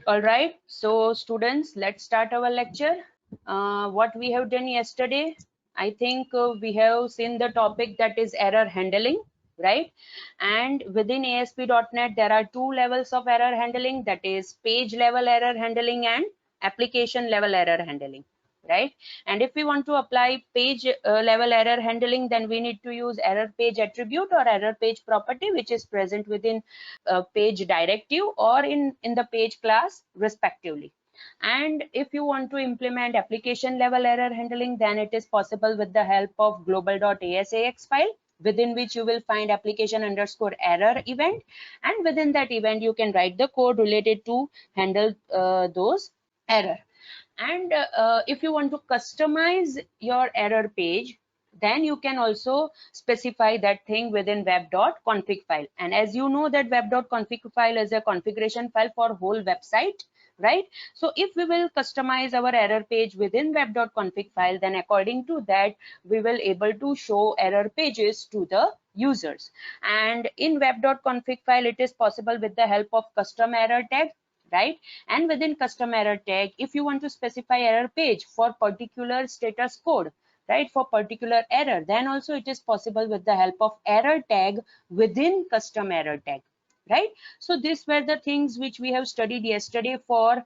All right, so students, let's start our lecture. What we have done yesterday, I think we have seen the topic that is error handling, right? And within ASP.NET, there are two levels of error handling, that is page level error handling and application level error handling, right? And if we want to apply page level error handling, then we need to use error page attribute or error page property, which is present within page directive or in the page class respectively. And if you want to implement application level error handling, then it is possible with the help of global.asax file, within which you will find application underscore error event, and within that event you can write the code related to handle those error. And if you want to customize your error page, then you can also specify that thing within web.config file. And as you know that web.config file is a configuration file for whole website, right? So if we will customize our error page within web.config file, then according to that we will able to show error pages to the users. And in web.config file, it is possible with the help of custom error tag, right? And within custom error tag, if you want to specify error page for particular status code, right, for particular error, then also it is possible with the help of error tag within custom error tag, right? So these were the things which we have studied yesterday for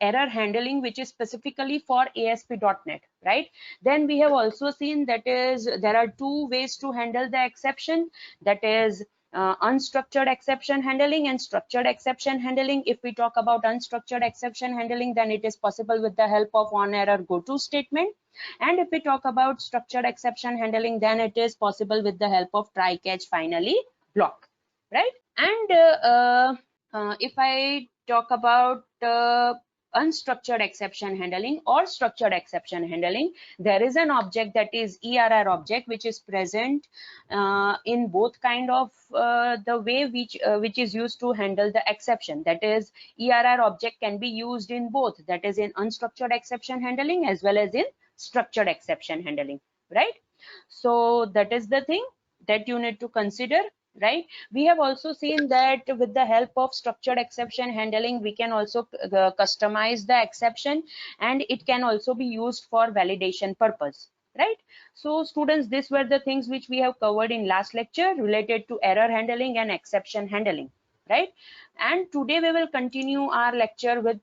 error handling, which is specifically for ASP.NET, right? Then we have also seen that is there are two ways to handle the exception, that is unstructured exception handling and structured exception handling. If we talk about unstructured exception handling, then it is possible with the help of on error goto statement. And if we talk about structured exception handling, then it is possible with the help of try catch finally block, right? And if I talk about unstructured exception handling or structured exception handling, there is an object that is ERR object, which is present in both kind of the way which is used to handle the exception. That is, ERR object can be used in both, that is in unstructured exception handling as well as in structured exception handling, right? So that is the thing that you need to consider, right? We have also seen that with the help of structured exception handling, we can also customize the exception, and it can also be used for validation purpose, right? So students, these were the things which we have covered in last lecture related to error handling and exception handling, right? And today we will continue our lecture with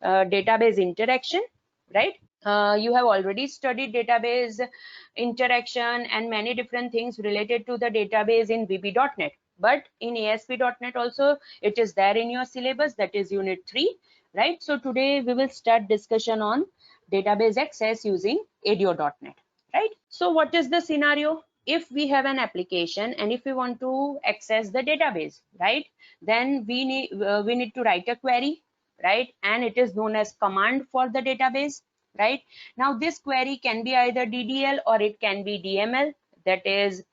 database interaction, right? You have already studied database interaction and many different things related to the database in VB.NET, but in ASP.NET also it is there in your syllabus, that is unit 3, right? So today we will start discussion on database access using ADO.NET, right? So what is the scenario? If we have an application and if we want to access the database, right, then we need to write a query, right? And it is known as command for the database, right? Now this query can be either DDL or it can be DML, that is,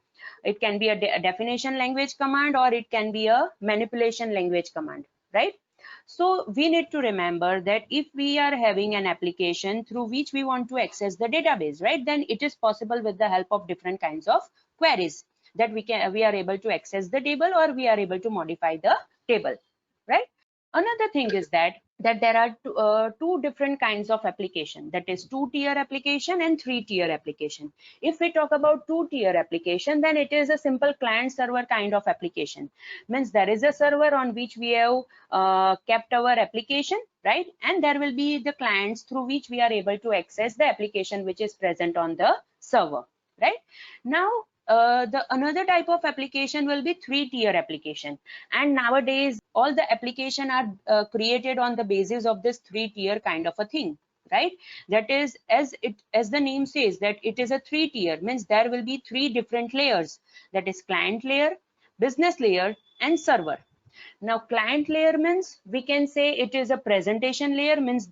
it can be a definition language command or it can be a manipulation language command, right? So we need to remember that if we are having an application through which we want to access the database, right, then it is possible with the help of different kinds of queries that we are able to access the table or we are able to modify the table, right? Another thing is that there are two different kinds of application, that is 2-tier application and 3-tier application. If we talk about 2-tier application, then it is a simple client server kind of application. Means there is a server on which we have kept our application, right? And there will be the clients through which we are able to access the application which is present on the server, right? Now the another type of application will be 3-tier application, and nowadays all the application are created on the basis of this 3-tier kind of a thing, right? That is, as the name says, that it is a 3-tier, means there will be 3 different layers, that is client layer, business layer and server. Now client layer means we can say it is a presentation layer, means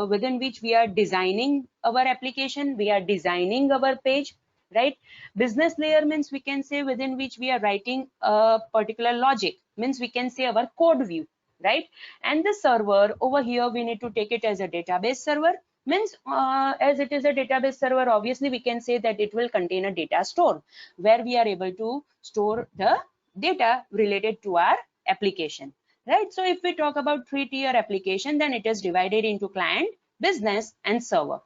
within which we are designing our application, we are designing our page, right? Business layer means we can say within which we are writing a particular logic, means we can say our code view, right? And the server over here, we need to take it as a database server, means as it is a database server, obviously we can say that it will contain a data store where we are able to store the data related to our application. right? So if we talk about three-tier application, then it is divided into client, business, and server.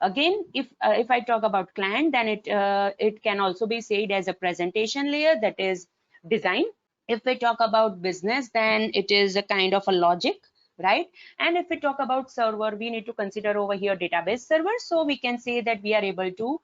Again, if I talk about client, then it can also be said as a presentation layer, that is design. If we talk about business, then it is a kind of a logic, right? And if we talk about server, we need to consider over here database server. So we can say that we are able to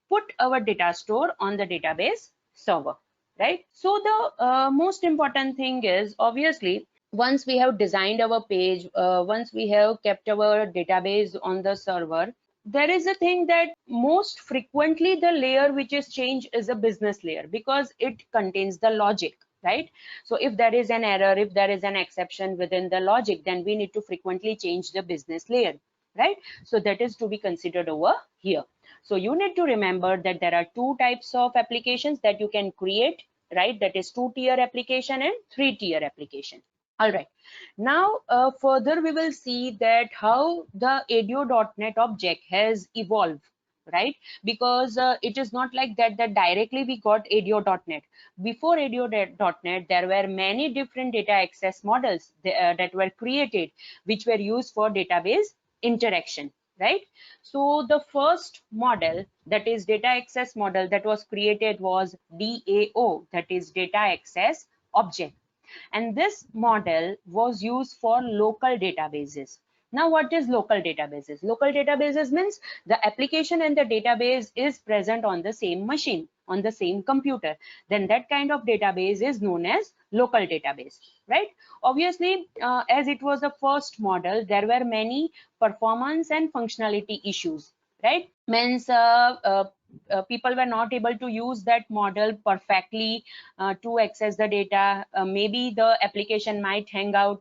put our data store on the database server, right? So the most important thing is, obviously, once we have designed our page, once we have kept our database on the server, there is a thing that most frequently the layer which is changed is a business layer, because it contains the logic, right? So if there is an error, if there is an exception within the logic, then we need to frequently change the business layer, right? So that is to be considered over here. So you need to remember that there are two types of applications that you can create, right? That is two-tier application and three-tier application. All right. Now, further we will see that how the ADO.NET object has evolved, right? Because it is not like that directly we got ADO.NET. Before ADO.NET, there were many different data access models that were created, which were used for database interaction, right? So the first model, that is data access model, that was created was DAO, that is data access object. And this model was used for local databases. Now, what is local databases? Local databases means the application and the database is present on the same machine, on the same computer. Then that kind of database is known as local database, right? Obviously, as it was the first model, there were many performance and functionality issues, right? Means people were not able to use that model perfectly to access the data. Maybe the application might hang on,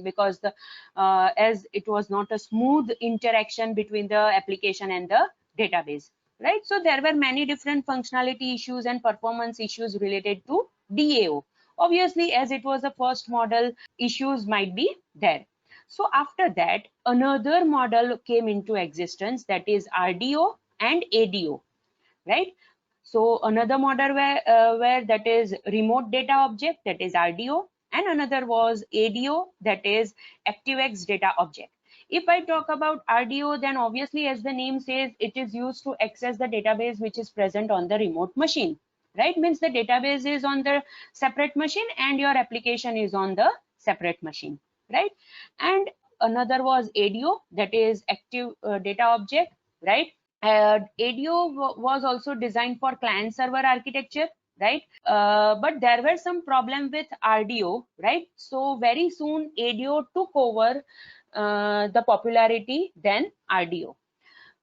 because the as it was not a smooth interaction between the application and the database, right? So there were many different functionality issues and performance issues related to DAO. Obviously, as it was the first model, issues might be there. So after that, another model came into existence, that is RDO and ADO, right? So another model where that is remote data object, that is RDO, and another was ADO, that is ActiveX data object. If I talk about RDO, then obviously, as the name says, it is used to access the database which is present on the remote machine, right? Means the database is on the separate machine and your application is on the separate machine, right? And another was ADO, that is active data object, right? ADO was also designed for client server architecture, right? But there were some problem with RDO, right? So very soon ADO took over the popularity than RDO.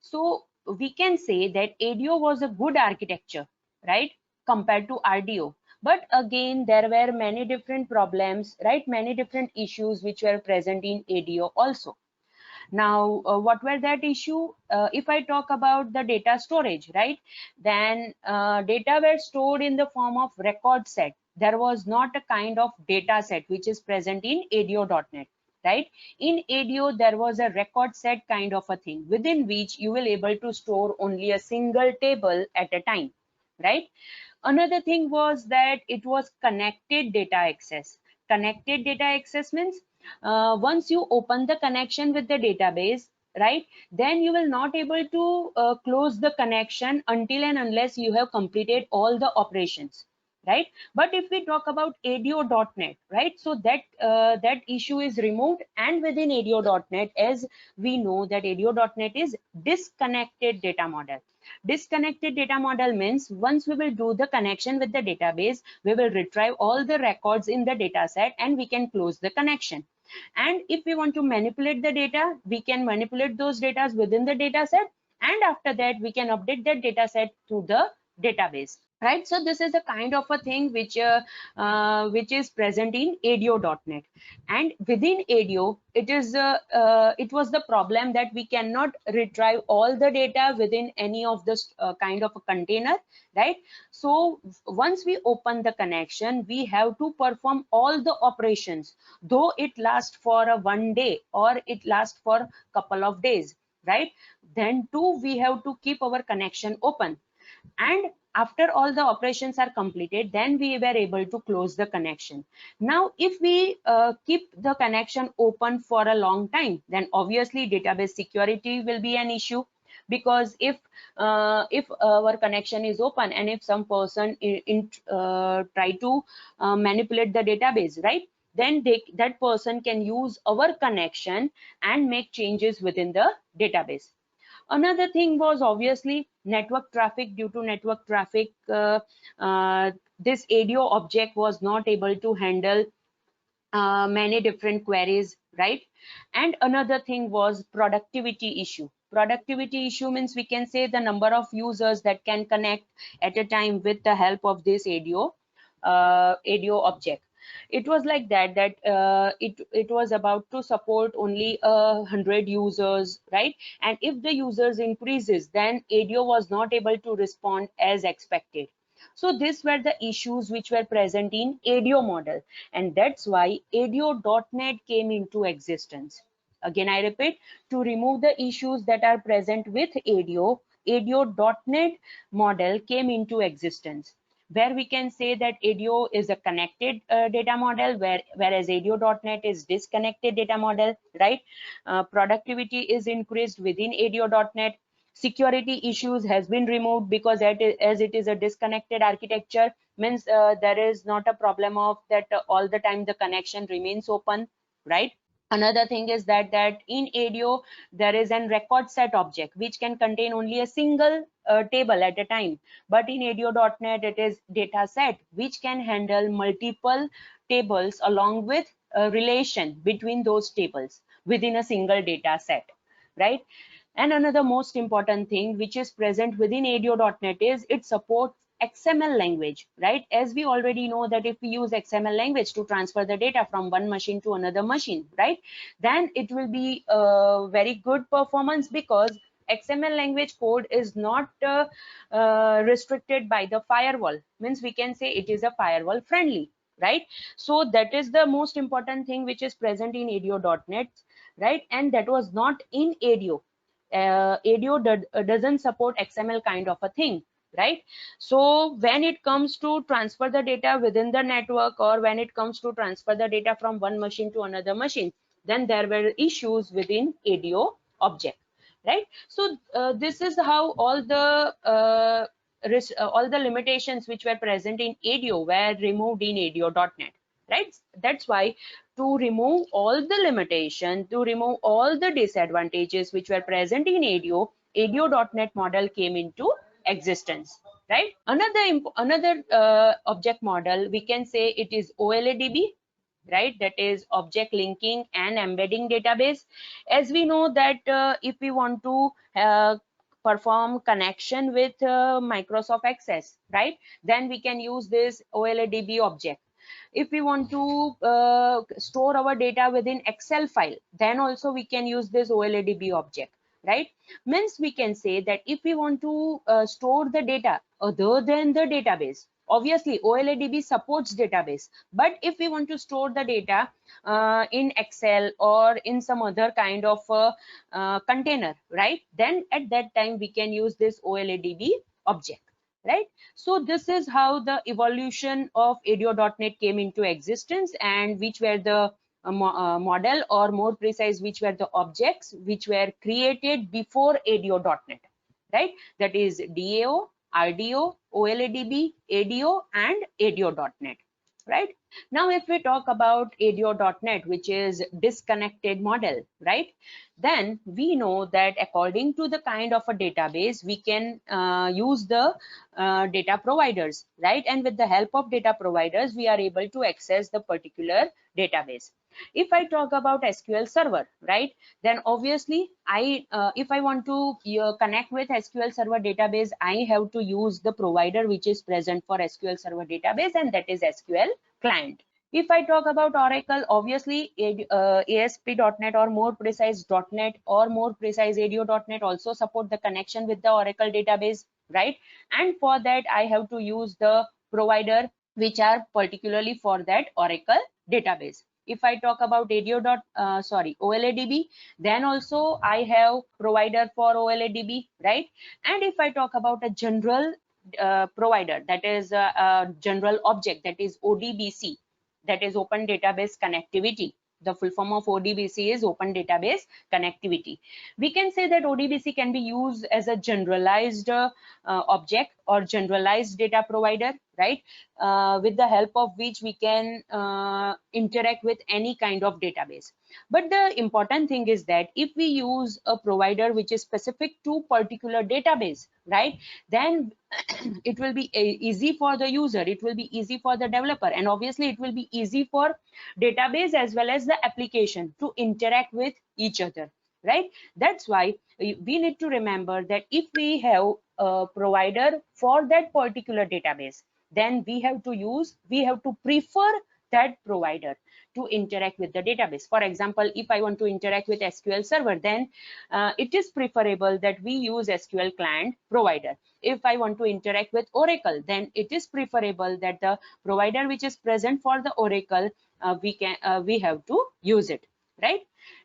So we can say that ADO was a good architecture, right, compared to RDO. But again, there were many different problems, right? Many different issues which were present in ADO also. Now, what were that issue? If I talk about the data storage, right, then data were stored in the form of record set. There was not a kind of data set which is present in ADO.NET, right? In ADO, there was a record set kind of a thing within which you will able to store only a single table at a time, right? Another thing was that it was connected data access. Connected data access means once you open the connection with the database, right, then you will not able to close the connection until and unless you have completed all the operations, right? But if we talk about ADO.NET, right, so that issue is removed, and within ADO.NET, as we know that ADO.NET is disconnected data model. Disconnected data model means once we will do the connection with the database, we will retrieve all the records in the data set and we can close the connection. And if we want to manipulate the data, we can manipulate those data within the data set, and after that we can update that data set to the database, right? So this is a kind of a thing which is present in ADO.NET. And within ADO, it was the problem that we cannot retrieve all the data within any of this kind of a container, right? So once we open the connection, we have to perform all the operations, though it lasts for a 1 day or it lasts for a couple of days, right? Then too we have to keep our connection open. And After all the operations are completed, then we were able to close the connection. Now, if we keep the connection open for a long time, then obviously database security will be an issue, because if our connection is open and if some person try to manipulate the database, right, then that person can use our connection and make changes within the database. Another thing was obviously network traffic. Due to network traffic, this ADO object was not able to handle many different queries, right? And another thing was productivity issue. Productivity issue means we can say the number of users that can connect at a time with the help of this ADO object. It was like that it was about to support only 100 users, right? And if the users increases, then ADO was not able to respond as expected. So these were the issues which were present in ADO model, and that's why ADO.NET came into existence. Again, I repeat, to remove the issues that are present with ADO, ADO.NET model came into existence, where we can say that ADO is a connected data model, whereas ADO.NET is disconnected data model, right? Productivity is increased within ADO.NET. Security issues has been removed, because as it is a disconnected architecture, means there is not a problem of that all the time the connection remains open, right? Another thing is that in ADO there is an record set object which can contain only a single table at a time, but in ADO.NET it is data set which can handle multiple tables along with a relation between those tables within a single data set, right? And another most important thing which is present within ADO.NET is it supports XML language, right? As we already know that if we use XML language to transfer the data from one machine to another machine, right, then it will be a very good performance, because XML language code is not restricted by the firewall. Means we can say it is a firewall friendly, right? So that is the most important thing which is present in ADO.NET, right? And that was not in ADO. ADO doesn't support XML kind of a thing, right? So when it comes to transfer the data within the network, or when it comes to transfer the data from one machine to another machine, then there were issues within ADO object, right? So this is how all the limitations which were present in ADO were removed in ADO.NET, right? That's why, to remove all the limitation, to remove all the disadvantages which were present in ADO, ADO.NET model came into existence, right? Another object model, we can say it is OLADB, right? That is object linking and embedding database. As we know that if we want to perform connection with Microsoft Access, right, then we can use this OLADB object. If we want to store our data within Excel file, then also we can use this OLADB object, right? Means we can say that if we want to store the data other than the database, obviously OLADB supports database, but if we want to store the data in Excel or in some other kind of container, right, then at that time we can use this OLADB object, right? So this is how the evolution of ADO.NET came into existence, and which were the model, or more precise, which were the objects which were created before ADO.NET, right? That is DAO, RDO, OLADB, ADO, and ADO.NET, right? Now, if we talk about ADO.NET, which is disconnected model, right, then we know that according to the kind of a database, we can use the data providers, right? And with the help of data providers, we are able to access the particular database. If I talk about SQL Server, right, then obviously if I want to connect with SQL Server database, I have to use the provider which is present for SQL Server database, and that is SQL Client. If I talk about Oracle, obviously ASP.NET, or more precise .NET, or more precise ADO.NET also support the connection with the Oracle database, right? And for that I have to use the provider which are particularly for that Oracle database. If I talk about OLADB, then also I have provider for OLADB, right? And if I talk about a general provider, that is a general object, that is ODBC, that is Open Database Connectivity. The full form of ODBC is Open Database Connectivity. We can say that ODBC can be used as a generalized object or generalized data provider, right? With the help of which we can interact with any kind of database. But the important thing is that if we use a provider which is specific to particular database, right, then it will be easy for the user, it will be easy for the developer, and obviously it will be easy for database as well as the application to interact with each other, right? That's why we need to remember that if we have a provider for that particular database, then we have to prefer that provider to interact with the database. For example, if I want to interact with SQL Server, then it is preferable that we use SQL Client provider. If I want to interact with Oracle, then it is preferable that the provider which is present for the Oracle, we have to use it, right?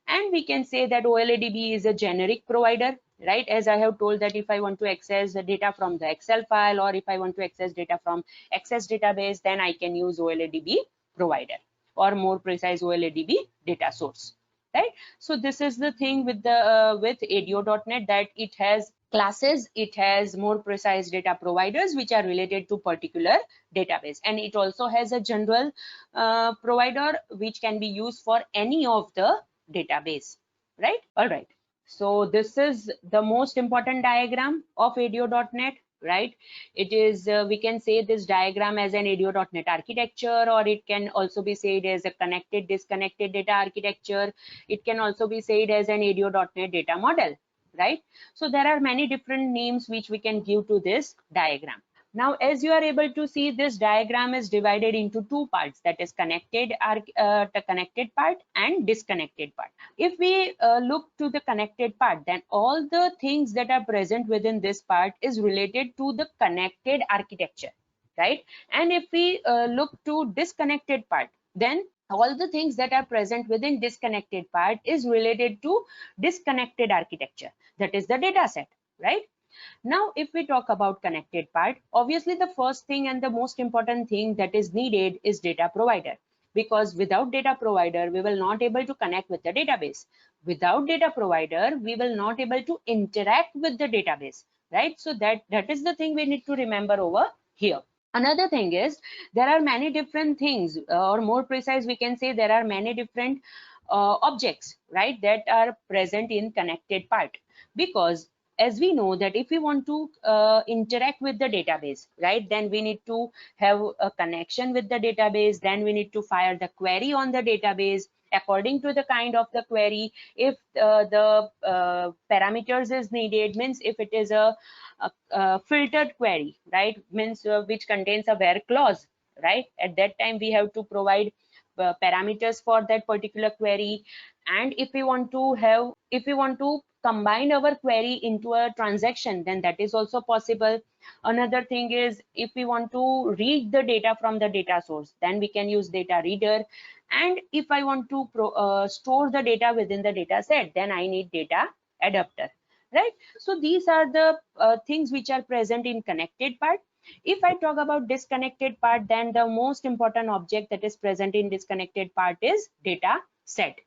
And we can say that OLADB is a generic provider, right? As I have told that if I want to access the data from the Excel file, or if I want to access data from Access database, then I can use OLADB provider, or more precise OLADB data source, right? So this is the thing with the with ADO.NET, that it has classes, it has more precise data providers which are related to particular database, and it also has a general provider which can be used for any of the database, right? All right, so this is the most important diagram of ADO.NET, right? It is we can say this diagram as an ADO.NET architecture, or it can also be said as a connected disconnected data architecture. It can also be said as an ADO.NET data model, right? So there are many different names which we can give to this diagram. Now, as you are able to see, this diagram is divided into two parts, that is connected part and disconnected part. If we look to the connected part, then all the things that are present within this part is related to the connected architecture, right? And if we look to disconnected part, then all the things that are present within disconnected part is related to disconnected architecture, that is the data set, right? Now, if we talk about connected part, obviously the first thing and the most important thing that is needed is data provider, because without data provider, we will not able to connect with the database. Without data provider, we will not able to interact with the database, right? So that is the thing we need to remember over here. Another thing is there are many different things, or more precise, we can say there are many different objects, right, that are present in connected part, because as we know that if we want to interact with the database, right, then we need to have a connection with the database, then we need to fire the query on the database according to the kind of the query. If the parameters is needed, means if it is a filtered query, right, means which contains a where clause, right, at that time we have to provide parameters for that particular query. And if we want to combine our query into a transaction, then that is also possible. Another thing is if we want to read the data from the data source, then we can use data reader. And if I want to store the data within the data set, then I need data adapter, right? So these are the things which are present in connected part. If I talk about disconnected part, then the most important object that is present in disconnected part is data set.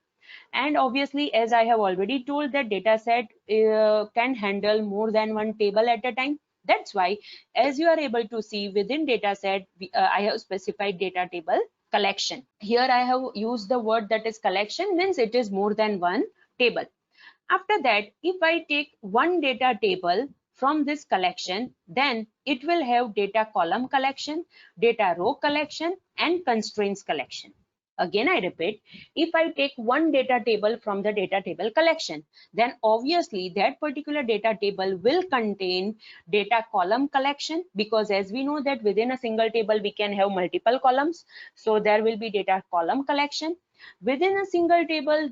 And obviously, as I have already told, that data set can handle more than one table at a time. That's why, as you are able to see within data set, I have specified data table collection. Here I have used the word that is collection, means it is more than one table. After that, if I take one data table from this collection, then it will have data column collection, data row collection, and constraints collection. Again, I repeat, if I take one data table from the data table collection, then obviously that particular data table will contain data column collection, because as we know that within a single table we can have multiple columns, so there will be data column collection. Within a single table,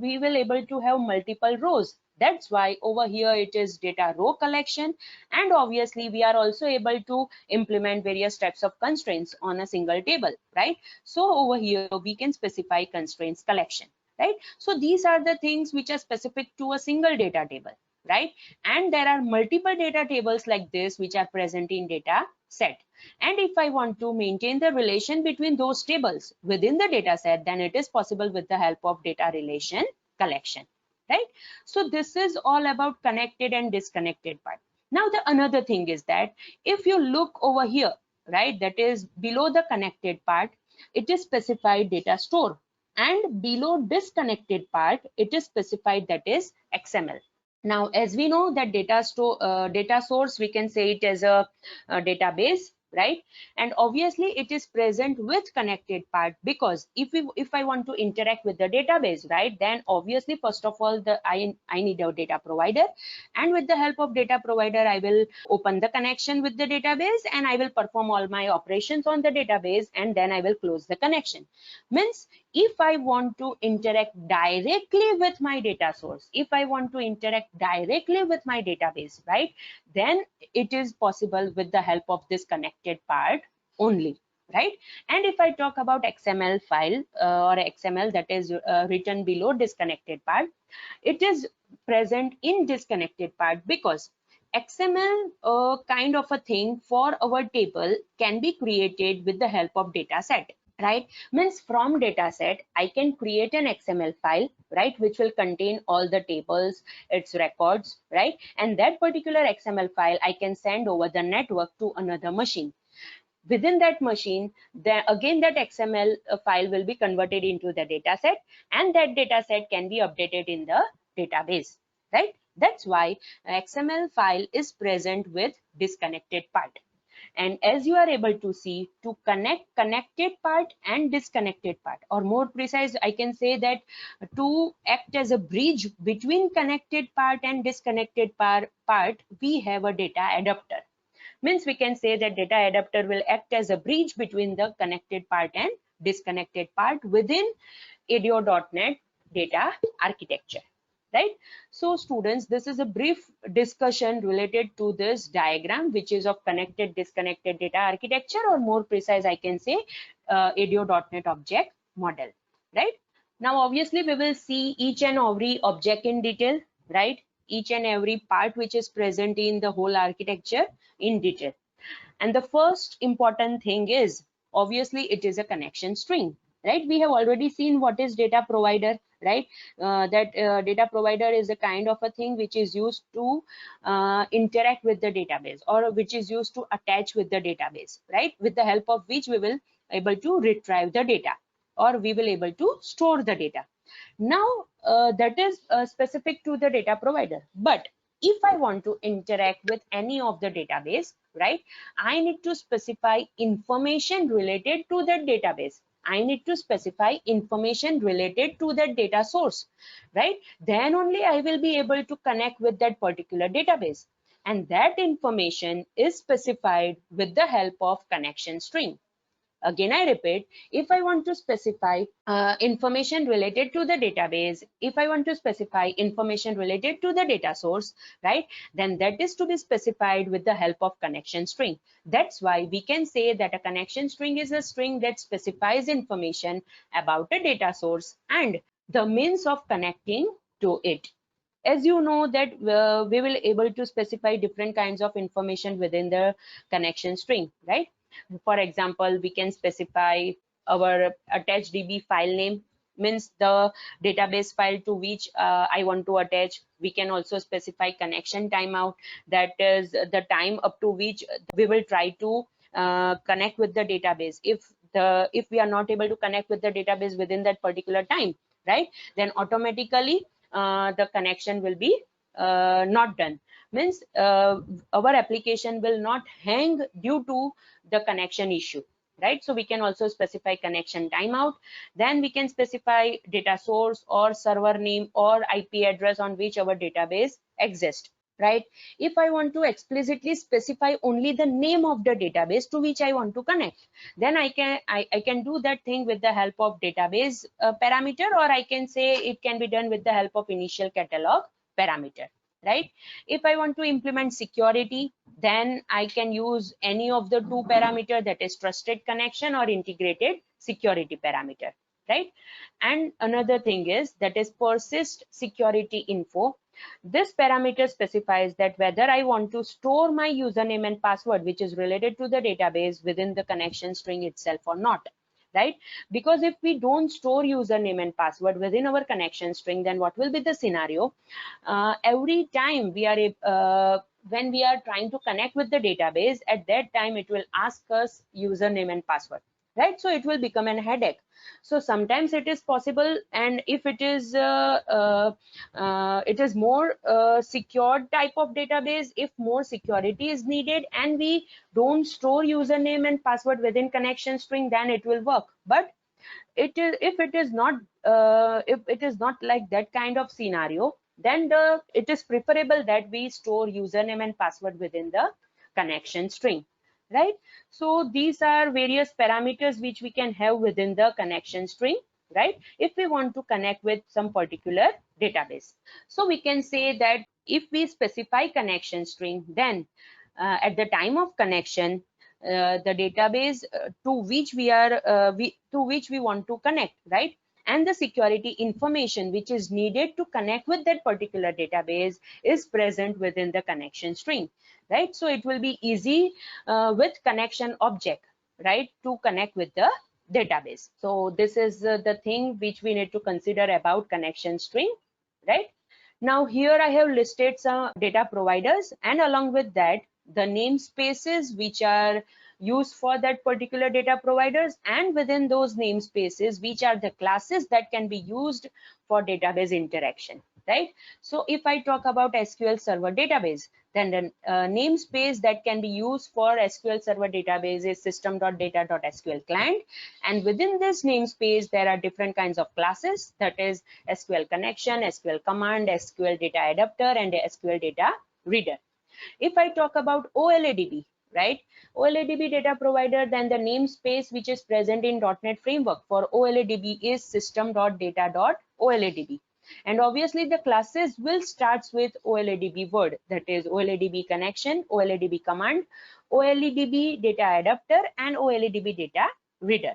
we will able to have multiple rows. That's why over here it is data row collection, and obviously we are also able to implement various types of constraints on a single table, right? So over here we can specify constraints collection, right? So these are the things which are specific to a single data table. right? And there are multiple data tables like this which are present in data set. And if I want to maintain the relation between those tables within the data set, then it is possible with the help of data relation collection, right? So this is all about connected and disconnected part. Now the another thing is that if you look over here, right, that is below the connected part, it is specified data store, and below disconnected part it is specified that is XML. Now as we know that data source, we can say it as a database, right? And obviously it is present with connected part, because if I want to interact with the database, right, then obviously first of all I need a data provider, and with the help of data provider I will open the connection with the database and I will perform all my operations on the database, and then I will close the connection. Means if I want to interact directly with my data source, if I want to interact directly with my database, right, then it is possible with the help of this connected part only, right? And if I talk about XML file or XML that is written below disconnected part, it is present in disconnected part because XML kind of a thing for our table can be created with the help of data set, right? Means from data set I can create an XML file, right, which will contain all the tables, its records, right? And that particular XML file I can send over the network to another machine. Within that machine, then again that XML file will be converted into the data set, and that data set can be updated in the database, right? That's why XML file is present with disconnected part. And as you are able to see, to connect connected part and disconnected part, or more precise I can say that to act as a bridge between connected part and disconnected part, we have a data adapter. Means we can say that data adapter will act as a bridge between the connected part and disconnected part within ADO.NET data architecture, right? So students, this is a brief discussion related to this diagram, which is of connected disconnected data architecture, or more precise I can say ADO.NET object model, right? Now obviously we will see each and every object in detail, right? Each and every part which is present in the whole architecture in detail. And the first important thing is obviously it is a connection string, right? We have already seen what is data provider, right? Data provider is a kind of a thing which is used to interact with the database, or which is used to attach with the database, right? With the help of which we will able to retrieve the data, or we will able to store the data. Now that is specific to the data provider. But if I want to interact with any of the database, right, I need to specify information related to that database. I need to specify information related to that data source, right? Then only I will be able to connect with that particular database. And that information is specified with the help of connection string. Again, I repeat, if I want to specify information related to the database, if I want to specify information related to the data source, right, then that is to be specified with the help of connection string. That's why we can say that a connection string is a string that specifies information about a data source and the means of connecting to it. As you know that we will able to specify different kinds of information within the connection string, right? For example, we can specify our attached DB file name, means the database file to which I want to attach. We can also specify connection timeout, that is the time up to which we will try to connect with the database. If we are not able to connect with the database within that particular time, right, then automatically the connection will be not done. Means our application will not hang due to the connection issue, right? So we can also specify connection timeout. Then we can specify data source or server name or IP address on which our database exists, right? If I want to explicitly specify only the name of the database to which I want to connect, then I can do that thing with the help of database parameter, or I can say it can be done with the help of initial catalog parameter, right? If I want to implement security, then I can use any of the two parameter, that is trusted connection or integrated security parameter, right? And another thing is that is persist security info. This parameter specifies that whether I want to store my username and password, which is related to the database, within the connection string itself or not, right? Because if we don't store username and password within our connection string, then what will be the scenario? Every time we are when we are trying to connect with the database, at that time it will ask us username and password, right? So it will become a headache. So sometimes it is possible, and if it is more secured type of database, if more security is needed and we don't store username and password within connection string, then it will work. But it is, if it is not like that kind of scenario, then it is preferable that we store username and password within the connection string, right? So these are various parameters which we can have within the connection string, right, if we want to connect with some particular database. So we can say that if we specify connection string, then at the time of connection, the database to which we want to connect, right, and the security information which is needed to connect with that particular database is present within the connection string, right? So it will be easy with connection object, right, to connect with the database. So this is the thing which we need to consider about connection string, right? Now here I have listed some data providers, and along with that the namespaces which are used for that particular data providers, and within those namespaces which are the classes that can be used for database interaction, right? So if I talk about SQL Server database, then the namespace that can be used for SQL Server database is system.data.sql client, and within this namespace there are different kinds of classes, that is SQL connection, SQL command, SQL data adapter, and SQL data reader. If I talk about OLADB, right, OLADB data provider, then the namespace which is present in .NET framework for OLADB is system.data.oladb. And obviously the classes will start with OLADB word, that is OLADB connection, OLADB command, OLADB data adapter, and OLADB data reader.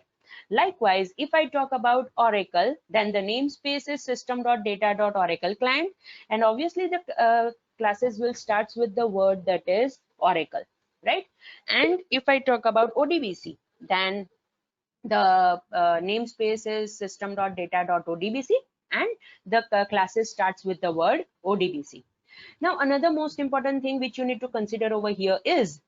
Likewise, if I talk about Oracle, then the namespace is system.data.oracle client, and obviously the classes will start with the word that is Oracle, right? And if I talk about ODBC, then the namespace is system.data.odbc, and the classes starts with the word ODBC. Now another most important thing which you need to consider over here is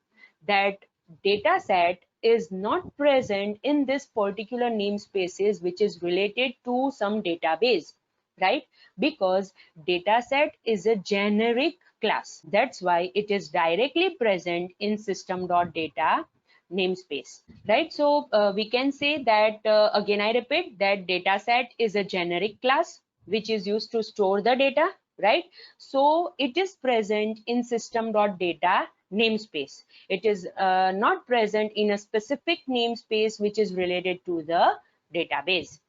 that data set is not present in this particular namespaces which is related to some database, right? Because data set is a generic class, that's why it is directly present in system.data namespace, right? So we can say that again I repeat that data set is a generic class which is used to store the data, right? So it is present in system.data namespace. It is not present in a specific namespace which is related to the database,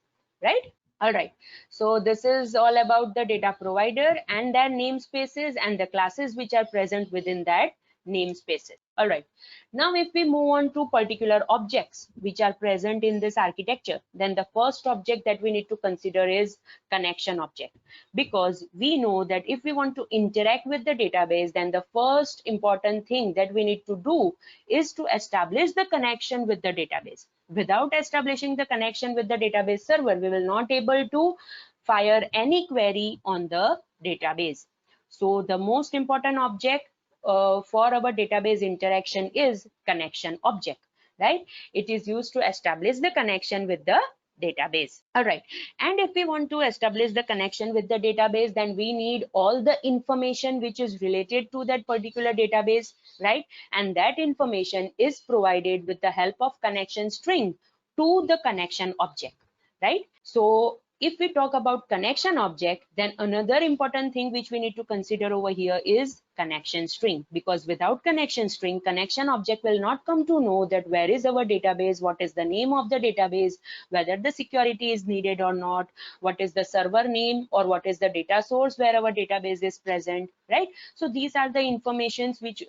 right? All right, so this is all about the data provider and their namespaces and the classes which are present within that namespaces. All right, now if we move on to particular objects which are present in this architecture, then the first object that we need to consider is connection object, because we know that if we want to interact with the database, then the first important thing that we need to do is to establish the connection with the database. Without establishing the connection with the database server, we will not able to fire any query on the database. So the most important object for our database interaction is connection object, right? It is used to establish the connection with the database. All right, and if we want to establish the connection with the database, then we need all the information which is related to that particular database, right? And that information is provided with the help of connection string to the connection object, right? So if we talk about connection object, then another important thing which we need to consider over here is connection string, because without connection string, connection object will not come to know that where is our database, what is the name of the database, whether the security is needed or not, what is the server name, or what is the data source where our database is present, right? So these are the informations which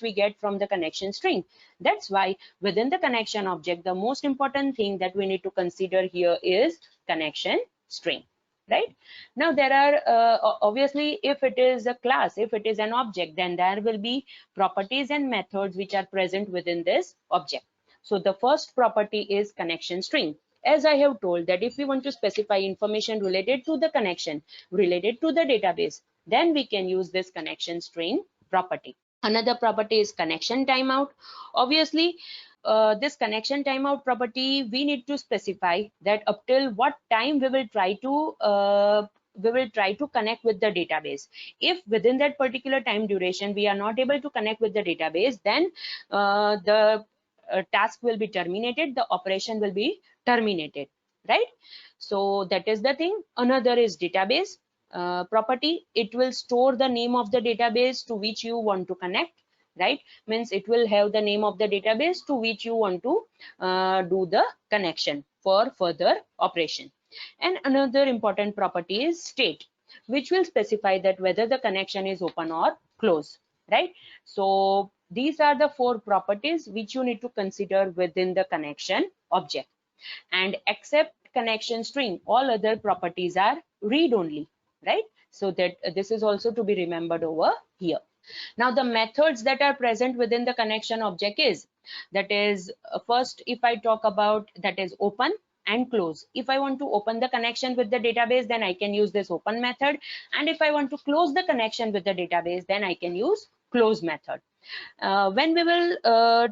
we get from the connection string. That's why within the connection object, the most important thing that we need to consider here is connection string. right? Now there are obviously, if it is a class, if it is an object, then there will be properties and methods which are present within this object. So the first property is connection string. As I have told, that if we want to specify information related to the connection, related to the database, then we can use this connection string property. Another property is connection timeout. Obviously, this connection timeout property, we need to specify that up till what time we will try to connect with the database. If within that particular time duration we are not able to connect with the database, then the task will be terminated, the operation will be terminated, right? So that is the thing. Another is database property. It will store the name of the database to which you want to connect, right? Means it will have the name of the database to which you want to do the connection for further operation. And another important property is state, which will specify that whether the connection is open or closed, right? So these are the four properties which you need to consider within the connection object. And except connection string, all other properties are read only, right? So that this is also to be remembered over here. Now the methods that are present within the connection object is, that is first, if I talk about, that is open and close. If I want to open the connection with the database, then I can use this open method, and if I want to close the connection with the database, then I can use close method. When we will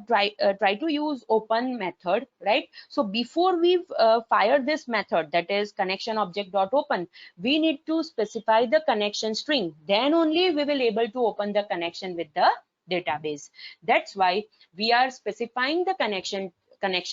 try to use open method, right? So before we fire this method, that is connection object dot open, we need to specify the connection string. Then only we will able to open the connection with the database. That's why we are specifying the connection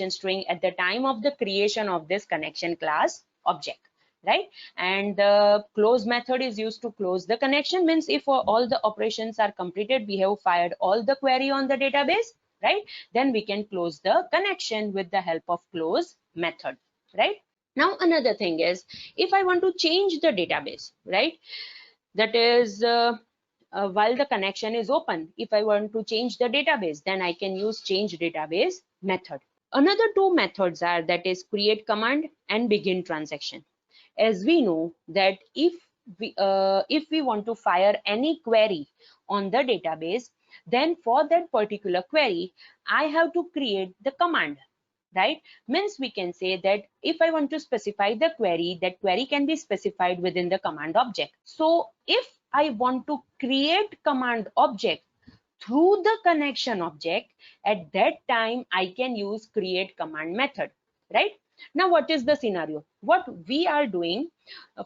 string at the time of the creation of this connection class object, right? And the close method is used to close the connection. Means if all the operations are completed, we have fired all the query on the database, right? Then we can close the connection with the help of close method, right? Now another thing is, if I want to change the database, right? That is while the connection is open, if I want to change the database, then I can use change database method. Another two methods are, that is create command and begin transaction. As we know that if we want to fire any query on the database, then for that particular query I have to create the command, right? Means we can say that if I want to specify the query, that query can be specified within the command object. So if I want to create command object through the connection object, at that time I can use create command method, right? Now what is the scenario? What we are doing,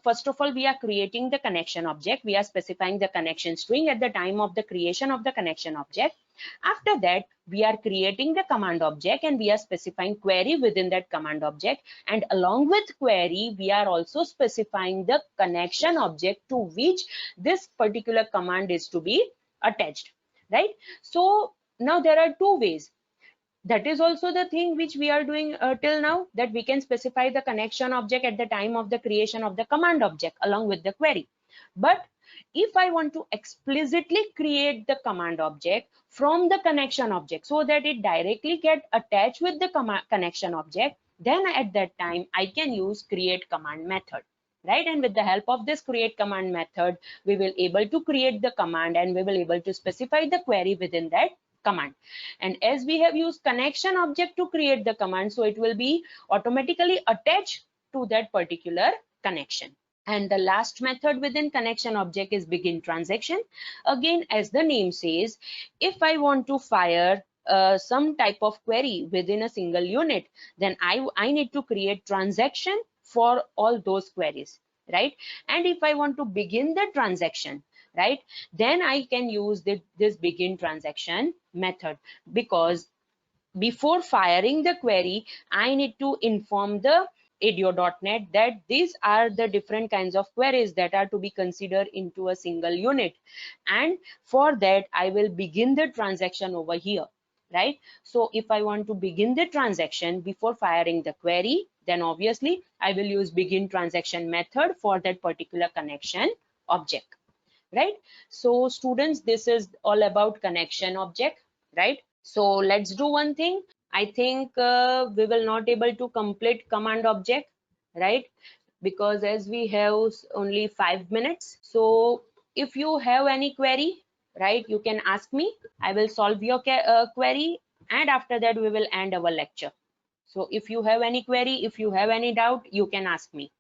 first of all, we are creating the connection object. We are specifying the connection string at the time of the creation of the connection object. After that, we are creating the command object and we are specifying query within that command object, and along with query we are also specifying the connection object to which this particular command is to be attached, right? So now there are two ways. That is also the thing which we are doing till now, that we can specify the connection object at the time of the creation of the command object along with the query. But if I want to explicitly create the command object from the connection object so that it directly get attached with the connection object, then at that time I can use create command method, right? And with the help of this create command method, we will able to create the command and we will able to specify the query within that command. And as we have used connection object to create the command, so it will be automatically attached to that particular connection. And the last method within connection object is begin transaction. Again, as the name says, if I want to fire some type of query within a single unit, then I need to create transaction for all those queries, right? And if I want to begin the transaction, right, then I can use this begin transaction method, because before firing the query I need to inform the ADO.NET that these are the different kinds of queries that are to be considered into a single unit, and for that I will begin the transaction over here, right? So if I want to begin the transaction before firing the query, then obviously I will use begin transaction method for that particular connection object, right? So students, this is all about connection object, right? So let's do one thing. I think we will not able to complete command object, right? because as we have only 5 minutes. So if you have any query, right, you can ask me. I will solve your query, and after that we will end our lecture. So if you have any query, if you have any doubt, you can ask me.